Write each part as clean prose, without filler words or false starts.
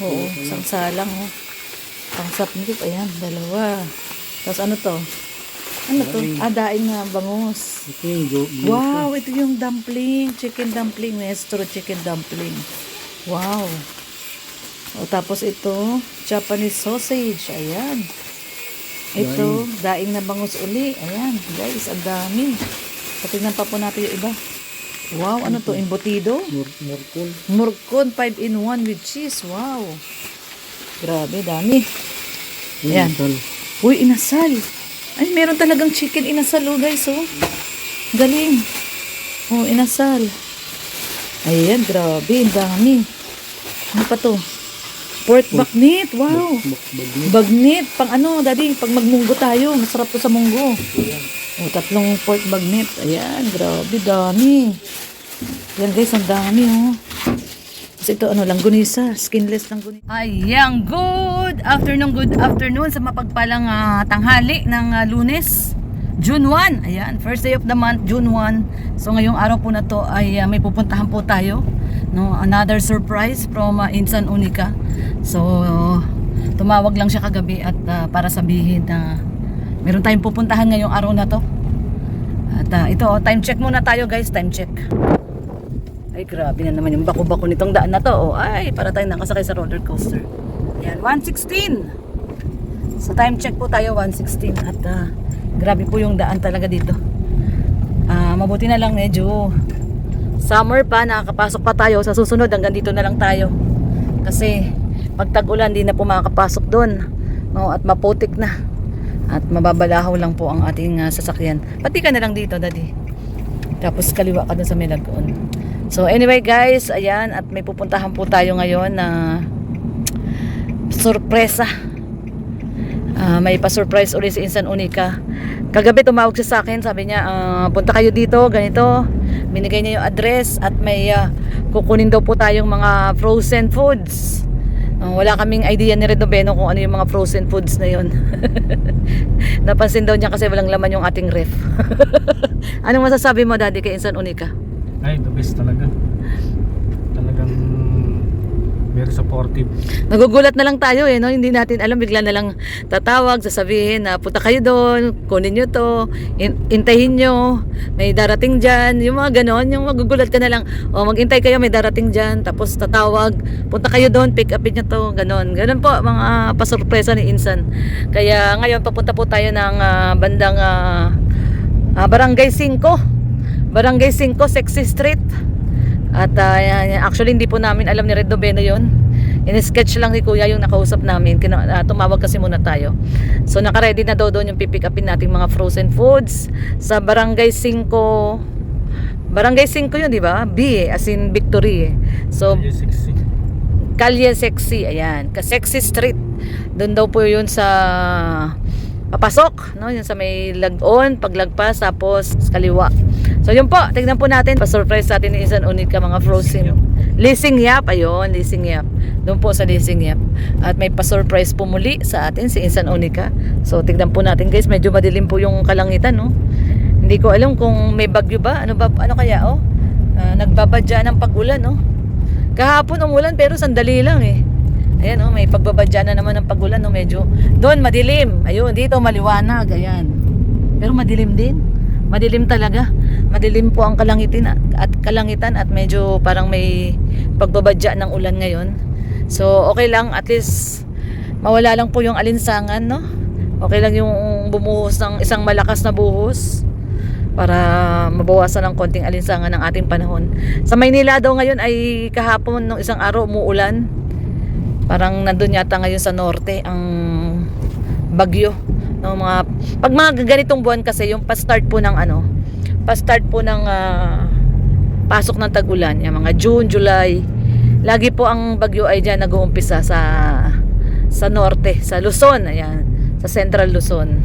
Oo, isang salang. Oh. Pang sapnip, ayan, dalawa. Tapos ano to? Ano to? Daing na bangus. Ito yung Wow, ito yung dumpling. Chicken dumpling. Nestro chicken dumpling. Wow. O, tapos ito, Japanese sausage. Ayan. Ito, daing na bangus uli. Ayan, guys, ang dami. Patignan pa po natin yung iba. Wow, ano to? Embutido? murkol. Murkon 5-in-1 with cheese. Wow. Grabe, dami. Ayan. Uy, inasal. Ay, meron talagang chicken inasal, oh, guys, oh. Galing. Oh, inasal. Ayan, grabe, ang dami. Ano pa to? Pork bagnit, wow. Bagnit, pang ano, daddy, pag magmunggo tayo, masarap to sa munggo. Oh, 3 pork bagnit. Ayan, grabe, dami. Ayan, guys, ang dami, oh. Kasi ito, ano, langgunisa, skinless langgunisa. Ayan, good afternoon sa mapagpalang tanghali ng Lunes, June 1. Ayan, first day of the month, June 1. So, ngayong araw po na to ay may pupuntahan po tayo. No, another surprise from Insan Unica. So, tumawag lang siya kagabi at para sabihin na meron tayong pupuntahan ngayong araw na to. At ito, time check muna tayo, guys, time check. Ay, grabe na naman yung bako-bako nitong daan na to. Oh, ay, para tayong nakasakay sa roller coaster. Ayan, 1:16. So, time check po tayo, 1:16. At grabe po yung daan talaga dito. Mabuti na lang medyo summer pa, nakakapasok pa tayo. Sa susunod, hanggang dito na lang tayo. Kasi, pag tag-ulan, di na po makakapasok doon. No, at maputik na. At mababalahaw lang po ang ating sasakyan. Pati ka na lang dito, daddy. Tapos kaliwa ka dun sa may lagoon. So anyway guys, ayan, at may pupuntahan po tayo ngayon na sorpresa. May pa-surprise ulit si Insan Unica. Kagabi tumawag siya sa akin, sabi niya, punta kayo dito, ganito. Binigay niya yung address at may kukunin daw po tayong mga frozen foods. Wala kaming idea ni Redobeno kung ano yung mga frozen foods na yun. Napansin daw niya kasi walang laman yung ating ref. Anong masasabi mo, daddy, kay Insan Unica? Ay, the best talaga. Talagang very supportive. Nagugulat na lang tayo no? Hindi natin alam, bigla na lang tatawag, sasabihin na punta kayo doon, kunin nyo to, intayin nyo, may darating dyan, yung mga ganon, yung magugulat ka na lang, o magintay kayo, may darating dyan, tapos tatawag, punta kayo doon, pick upin nyo to, ganon po, mga pasurpresa ni Insan. Kaya ngayon papunta po tayo ng bandang Barangay 5, Sexy Street. At actually hindi po namin alam ni Redobeno yun. In-sketch lang ni Kuya yung nakausap namin. Tumawag kasi muna tayo. So naka-ready na daw doon yung pipick upin nating mga frozen foods sa Barangay 5. Barangay 5 yun, di ba? B as in Victory. So Kalye Sexy, ayan. Sexy Street. Doon daw po yun sa papasok, no? Yun sa may lagon, paglagpas, tapos kaliwa. So yun po, tignan po natin. Pa-surprise sa atin ni Insan Unica mga frozen. Leasing Yap, ayun, Leasing Yap. Doon po sa Leasing Yap. At may pa-surprise po muli sa atin si Insan Unica. So tignan po natin guys, medyo madilim po yung kalangitan, no? Hindi ko alam kung may bagyo ba. Ano kaya, oh? Nagbabadya ng pag-ulan, no? Kahapon umulan pero sandali lang eh. Ayan, oh, may pagbabadya na naman ng pag-ulan, no? Medyo doon madilim. Ayun, dito maliwanag, ayan. Pero madilim din. Madilim talaga. Madilim po ang kalangitan at medyo parang may pagbabadya ng ulan ngayon. So okay lang, at least mawala lang po yung alinsangan, no? Okay lang yung bumuhos ng isang malakas na buhos para mabawasan ng konting alinsangan ng ating panahon. Sa Maynila daw ngayon ay kahapon ng isang araw umuulan. Parang nandun yata ngayon sa norte ang bagyo. No, pag mga ganitong buwan kasi yung pa-start po ng pasok ng tag-ulan, yung mga June, July, lagi po ang bagyo ay diyan nag-uumpisa sa norte, sa Luzon, ayan, sa Central Luzon.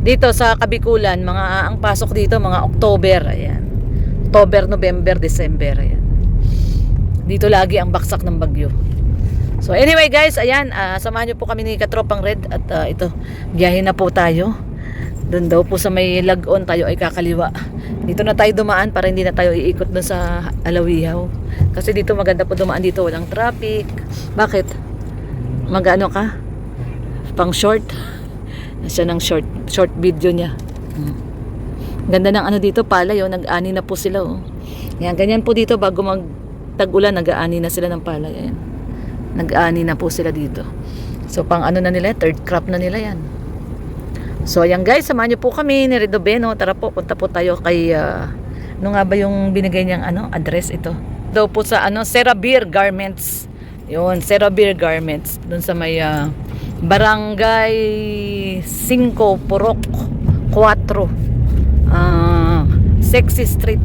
Dito sa Kabikulan, ang pasok dito mga October, ayan. October, November, December, ayan. Dito lagi ang baksak ng bagyo. So anyway guys, ayan, samahan nyo po kami ni Katropang Red. At ito, biyahe na po tayo. Doon daw po sa may lagon tayo ay kakaliwa. Dito na tayo dumaan para hindi na tayo iikot dun sa Alawihaw. Kasi dito maganda po dumaan dito, walang traffic. Bakit? Mag-ano ka? Pang short? Siya ng short video niya. Ganda ng ano dito, palay, oh. Nag-ani na po sila, oh. Yan, ganyan po dito bago mag-tag-ulan, nag-aani na sila ng palay. Ayan. Nag-aani na po sila dito. So pang ano na nila, third crop na nila yan. So ayan guys, samahan niyo po kami ni Redo Beno. Tara po, punta po tayo kay ano nga ba yung binigay niyang ano, address ito. Daw po sa ano, Serra Beer Garments. Yun, Serra Beer Garments. Doon sa may Barangay 5 Purok 4 Sexy Street,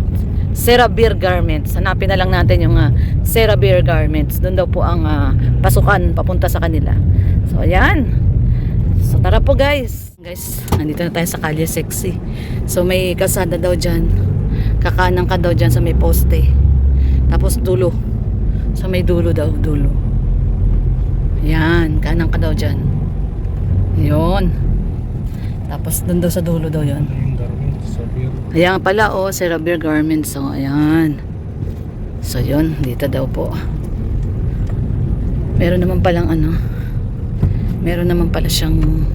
Serra Beer Garments. Hanapin na lang natin yung Serra Beer Garments. Doon daw po ang pasukan papunta sa kanila. So ayan. So tara po guys. Guys, nandito na tayo sa Kalye Sexy. So may kalsada daw dyan. Kakanang ka daw dyan sa may poste. Tapos dulo. Sa may dulo daw, dulo. Yan, kanang ka daw dyan. Yun. Tapos dun daw sa dulo daw yun. Yung garment sa beer. Ayan pala, oh, Serra Beer Garments. So ayan. So yun, dito daw po. Meron naman palang ano. Meron naman pala siyang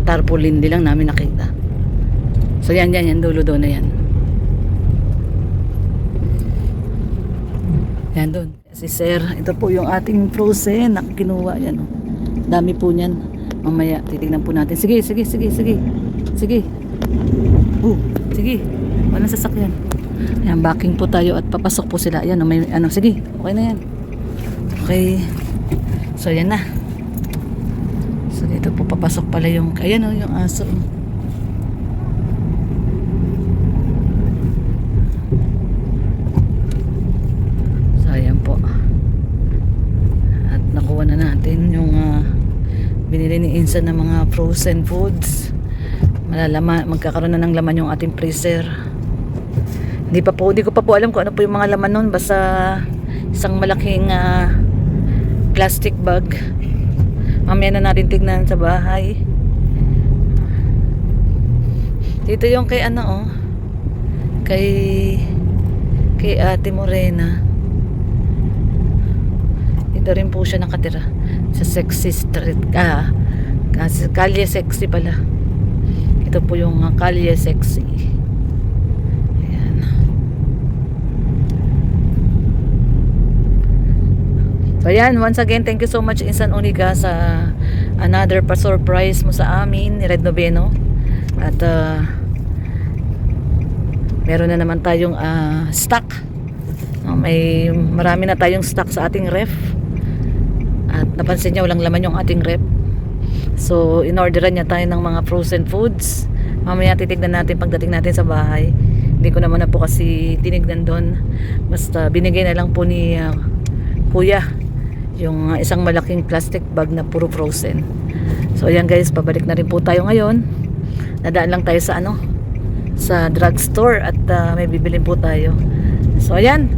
tarpaulin, di lang namin nakita. So yan, dulo doon na yan. Yan doon. Si Sir, ito po yung ating frozen na kinuha yan. Oh. Dami po niyan. Mamaya titignan po natin. Sige. Sige. Sige. Walang sasakyan. Ayan, backing po tayo at papasok po sila. Ayan, may ano, sige. Okay na yan. Okay. So yan na. So dito po papasok pala yung, ayan o, yung aso. So ayan po. At nakuha na natin yung binili ni Insan ng mga frozen foods. Magkakaroon na ng laman yung ating freezer. Hindi ko pa po alam kung ano po yung mga laman nun. Basta isang malaking plastic bag. Mamaya na natin tignan sa bahay. Dito yung kay ano, oh. Kay Ate Morena. Dito rin po siya nakatira. Sa Sexy Street. Kalye Sexy pala. Ito po yung Kalye Sexy. Ayan. So ayan, once again, thank you so much Insan Unica sa another pa-surprise mo sa amin ni Red Noveno. At meron na naman tayong stock. May marami na tayong stock sa ating ref. At napansin niya walang laman yung ating ref. So in-orderan niya tayo ng mga frozen foods. Mamaya titignan natin pagdating natin sa bahay. Hindi ko naman na po kasi tinignan doon. Basta binigay na lang po ni Kuya yung isang malaking plastic bag na puro frozen. So ayan guys, pabalik na rin po tayo ngayon. Nadaan lang tayo sa ano, sa drugstore at may bibilin po tayo. So ayan,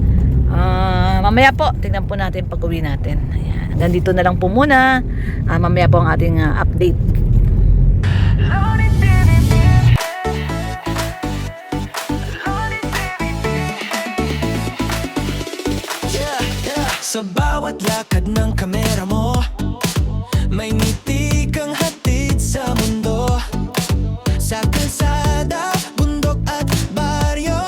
mamaya po tingnan po natin pag uwi natin. Ayan, hanggang dito na lang po muna. Mamaya po ang ating update. Sa bawat lakad ng kamera mo, may ngiti kang hatid sa mundo. Sa kalsada, bundok at baryo,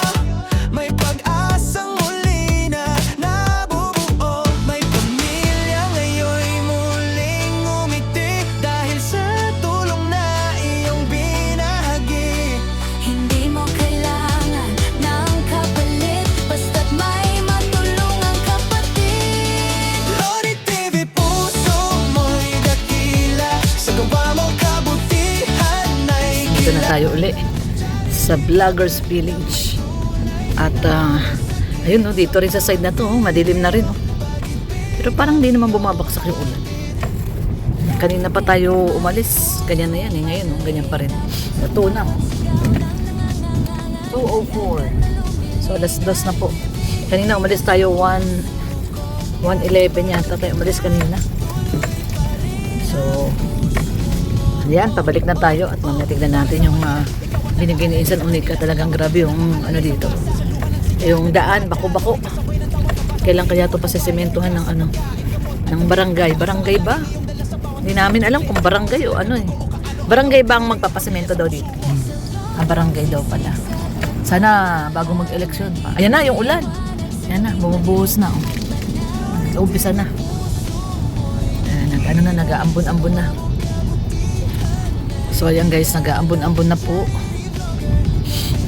may pag-asang muli na nabubuo. May pamilya ngayon'y muling umiti dahil sa tulong na iyong binahagi. Hindi mo kailangan ng kapalit, basta't may matulungang kapatid. Lodi TV, puso mo'y dakila, sa gawa mong kabutihan ay Dito na tayo uli sa Vloggers Village. At ayun, no, dito rin sa side na to, madilim na rin, oh. Pero parang hindi naman bumabaksak yung ulan. Kanina pa tayo umalis, ganyan na yan eh. Ngayon, oh, ganyan pa rin. Ito na, oh. 2:04. So alas 2 na po. Kanina umalis tayo 1:11 yata tayo umalis kanina. So ayan, pabalik na tayo at mamaya tignan natin yung binigay ni Insan Unica. Talagang grabe yung ano dito. Yung daan, bako-bako. Kailan kaya ito pasisimentuhan ng ano, ng barangay. Barangay ba? Hindi namin alam kung barangay o ano eh. Barangay ba ang magpapasemento daw dito? Barangay daw pala. Sana bago mag-eleksyon pa. Ayan na, yung ulan. Ayan na, bumubuhos na. Oh. Umpisa na. Ayan, nag-aambon-ambon na. So ayan guys, nag-aambon-ambon na po.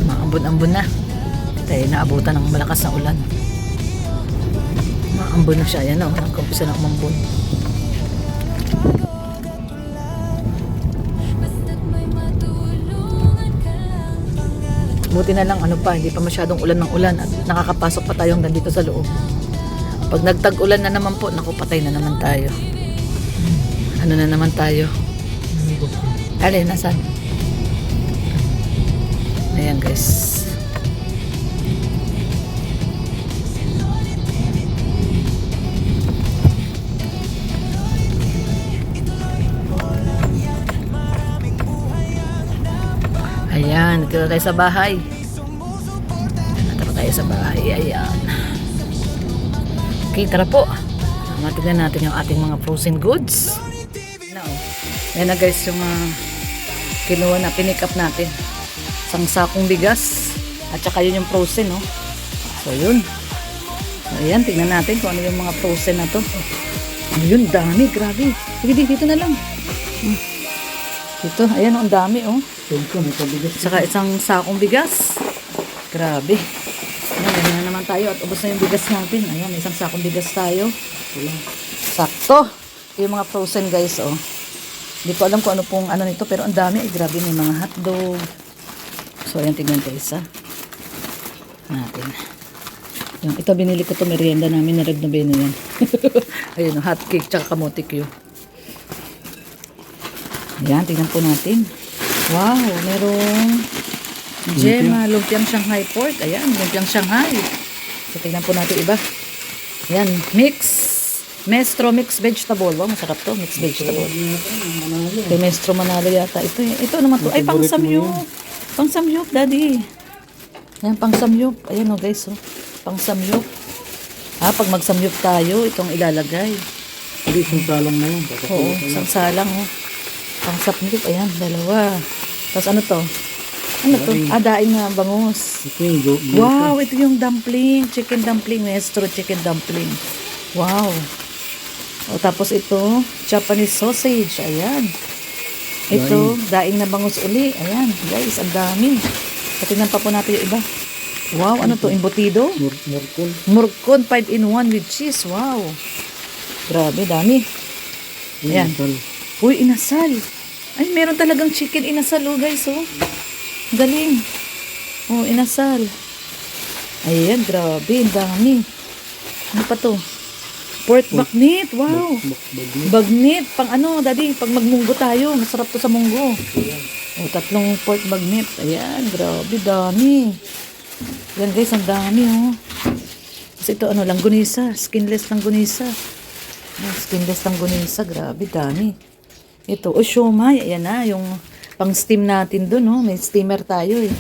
Maambon-ambon na. Tayo naabutan ng malakas na ulan. Maambon na siya. Ayan na, nag-umpisa na umambon. Buti na lang ano pa, hindi pa masyadong ulan ng ulan at nakakapasok pa tayo hanggang dito sa loob. Pag nagtag-ulan na naman po, naku, patay na naman tayo. Ano na naman tayo? Alin, nasan? Ayan guys. Ayan, dito tayo sa bahay. Dito tayo sa bahay. Ayan. Okay, tara po. Tingnan natin yung ating mga frozen goods. Ayan na guys, yung kinuha na, pinick up natin. Isang sakong bigas. At saka yun yung frozen, no? So, yun. Ayan, tingnan natin kung ano yung mga frozen na to. Ayun, dami, grabe. Sige, dito na lang. Dito, ayan, ang dami, oh. Saka isang sakong bigas. Grabe. Ayan, ganyan na naman tayo at ubos na yung bigas natin. Ayan, isang sakong bigas tayo. Sakto. Yung mga frozen guys, oh. Hindi ko alam kung ano pong ano nito, pero ang dami. Ay, grabe, may mga hotdog. So, ayan, tignan tayo isa. Natin. Yung, ito, binili ko to merienda namin na Red Novena yan. Ayun, hot cake, tsaka kamote Q. Ayan, tignan po natin. Wow, merong Gemma, lumpiang Shanghai pork. Ayan, lumpiang Shanghai. So, tignan po natin iba. Ayan, Mestro mixed vegetable. Wow, masarap to, mixed vegetable. Okay, Mestro Manalo yata. Ito naman to. Ay, pangsamyup. Pangsamyup, daddy. Ayan, pangsamyup. Ayan o guys, oh. Pangsamyup. Pag magsamyup tayo, itong ilalagay. Hindi, isang salang na yun. Oo, isang salang, oh. Pangsamyup, ayan, dalawa. Tapos ano to? Ano to? Daing na bangus. Wow, ito yung dumpling. Chicken dumpling, Mestro chicken dumpling. Wow. O, tapos ito, Japanese sausage. Ayan. Ito, daing na bangus uli. Ayan, guys, ang dami. Patingnan pa po natin yung iba. Wow, ano to? Embutido? Murkon 5-in-1 with cheese. Wow. Grabe, dami. Ayan. Uy, inasal. Ay, meron talagang chicken inasal, oh, guys, oh. Galing. Oh, inasal. Ayan, grabe, ang dami. Ano pa to? Pork bagnit, wow. Bagnit, pang ano, daddy, pag magmunggo tayo, masarap to sa munggo. Oh, 3 pork bagnit. Ayan, grabe, dami. Yan guys, ang dami, oh. Kasi ito, ano, langgunisa, skinless langgunisa. Skinless langgunisa, grabe, dami. Ito, oh, siomay, ayan na, yung pang steam natin dun, oh. May steamer tayo, eh.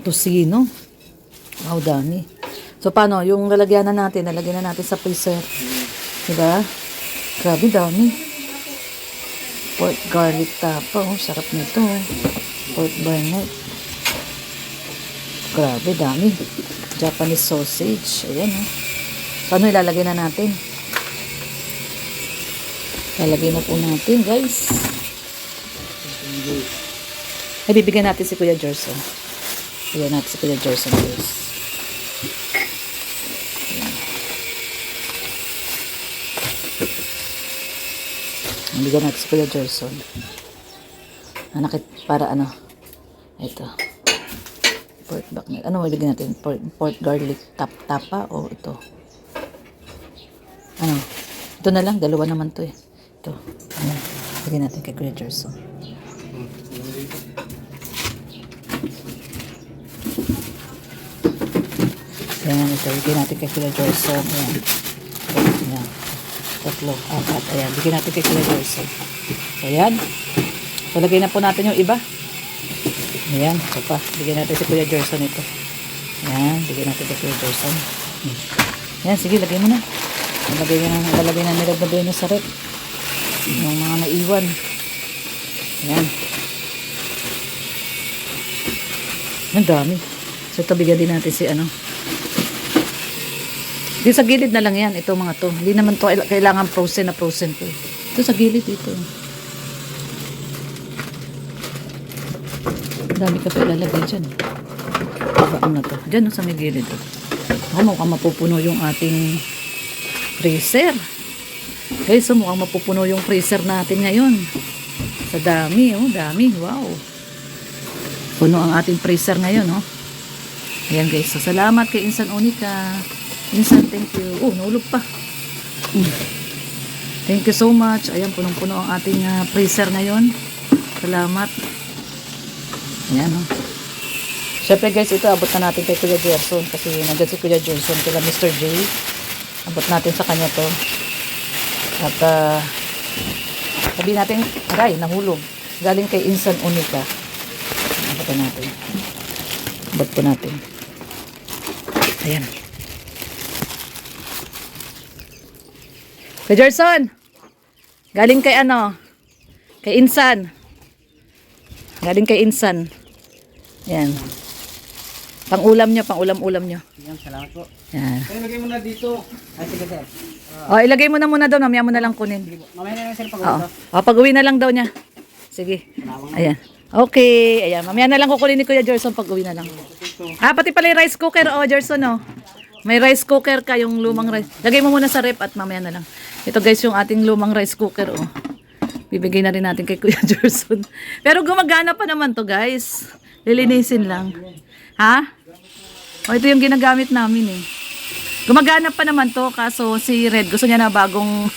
Tosino. Wow, dami. So, paano? Yung lalagyan na natin, nalagyan na natin sa freezer. Diba? Grabe, dami. Pork garlic tapa. Oh, sarap nito. Pork barnett. Grabe, dami. Japanese sausage. Ayan, oh. So, ano ilalagay na natin? Ilalagay na po natin, guys. Ay, bibigyan natin si Kuya Gerson. Bibigyan natin si Kuya Gerson, guys. Bigyan natin si Kuya Gerson. Para ano? Ito. Pork back. Ano bigyan natin? Pork garlic tapa o ito? Ano? Ito na lang. Dalawa naman to eh. Ito. Ano? Bigyan natin kay Kuya Gerson. Ayan. Ito. Bigyan natin kay Kuya Gerson. Ayan. Ayan. 3, 4. Ayan. Bigyan natin kay Kuya Gerson. Ayan. Palagay na po natin yung iba. Ayan, ito pa. Bigyan natin si Kuya Gerson ito. Ayan, bigyan natin si Kuya Gerson. Ayan, sige, lagay mo na. Lalagay na nila gabi na sa rep. Yung mga naiwan. Ayan. Ang dami. So, ito bigyan din natin si ano. Dito sa gilid na lang yan. Ito mga to. Hindi naman to kailangan frozen na frozen to. Ito sa gilid dito. Dami ka pa ilalagay dyan. Babaan na to. Dyan no, sa may gilid. Ako mukhang mapupuno yung ating freezer. Guys, so mukhang mapupuno yung freezer natin ngayon. Sa dami, oh, dami. Wow. Puno ang ating freezer ngayon, oh. Ayan guys, so salamat kay Insan Unica. Insan, thank you. Oh, naulog pa. Thank you so much. Ayan, punong-puno ang ating freezer ngayon. Salamat. Ayan, oh. Siyempre guys, ito abot na natin kay Kuya Gerson kasi nandyan si Kuya Gerson kila Mr. J. Abot natin sa kanya to. At sabihin natin, aray, nahulog. Galing kay Insan Unica. Abot na natin. Abot po natin. Ayan. Kuya Gerson, galing kay ano? Kay Insan. Galing kay Insan. Ayan. Pang-ulam nyo, pang-ulam-ulam nyo. Yan, salamat po. Yan. Kaya lagay mo na dito. Ay, sige sir. O, ilagay mo na muna daw, mamaya mo na lang kunin. Mamaya na lang sir pag Oo. O, pag-uwi na lang daw niya. Sige. Ayan. Okay. Ayan, mamaya na lang kukunin ni Kuya Gerson pag-uwi na lang. Ah, pati pala yung rice cooker. O, Gerson, o. May rice cooker ka, yung lumang rice. Lagay mo muna sa rep at mamaya na lang. Ito guys, yung ating lumang rice cooker, o. Bibigay na rin natin kay Kuya Gerson. Pero gumagana pa naman to guys. Lilinisin lang. Ha? O, ito yung ginagamit namin eh. Gumagana pa naman to, kaso si Red gusto niya na bagong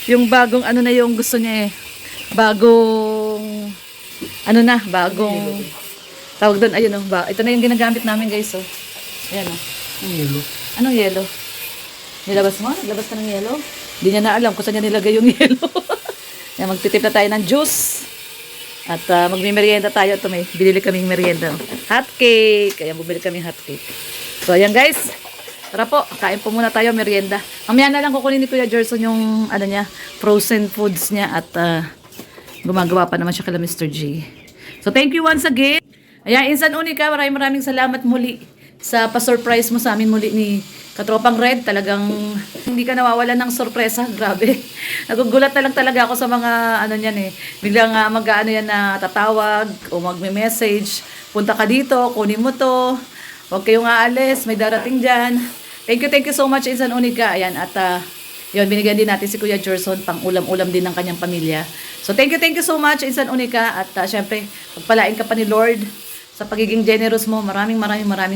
yung bagong ano na yung gusto niya eh. Bagong ano na, bagong tawag doon, ayun oh, ito na yung ginagamit namin guys oh. Ayan oh. Yelo. Anong yelo? Nilabas mo? Naglabas ka ng yelo? Hindi niya na alam kung saan niya nilagay yung yelo. Yan, magtitip na tayo ng juice. At magmimerienda tayo. Ito may binili kaming merienda. Hot cake. Kaya bumili kaming hot cake. So ayan guys. Tara po. Kain po muna tayo merienda. Mamaya na lang kukunin ni Kuya Gerson yung ano niya, frozen foods niya. At gumagawa pa naman siya kala Mr. G. So thank you once again. Ayan, Insan Unica. Maraming salamat muli sa pa-surprise mo sa amin muli ni Katropang Red. Talagang hindi ka nawawalan ng sorpresa. Grabe. Nagugulat na lang talaga ako sa mga ano niyan eh. Biglang mag-ano yan na tatawag o magme-message. Punta ka dito, kunin mo to. Huwag kayong aalis, may darating dyan. Thank you so much Insan Unica. Ayan, at yun, binigyan din natin si Kuya Gerson pang ulam-ulam din ng kanyang pamilya. So thank you so much Insan Unica. At syempre, pagpalain ka pa ni Lord sa pagiging generous mo. Maraming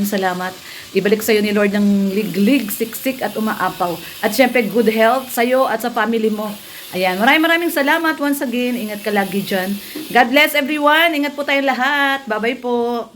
salamat. Ibalik sa iyo ni Lord ng liglig, siksik at umaapaw. At syempre, good health sa iyo at sa family mo. Ayan, maraming salamat once again. Ingat ka lagi dyan. God bless everyone. Ingat po tayong lahat. Bye-bye po.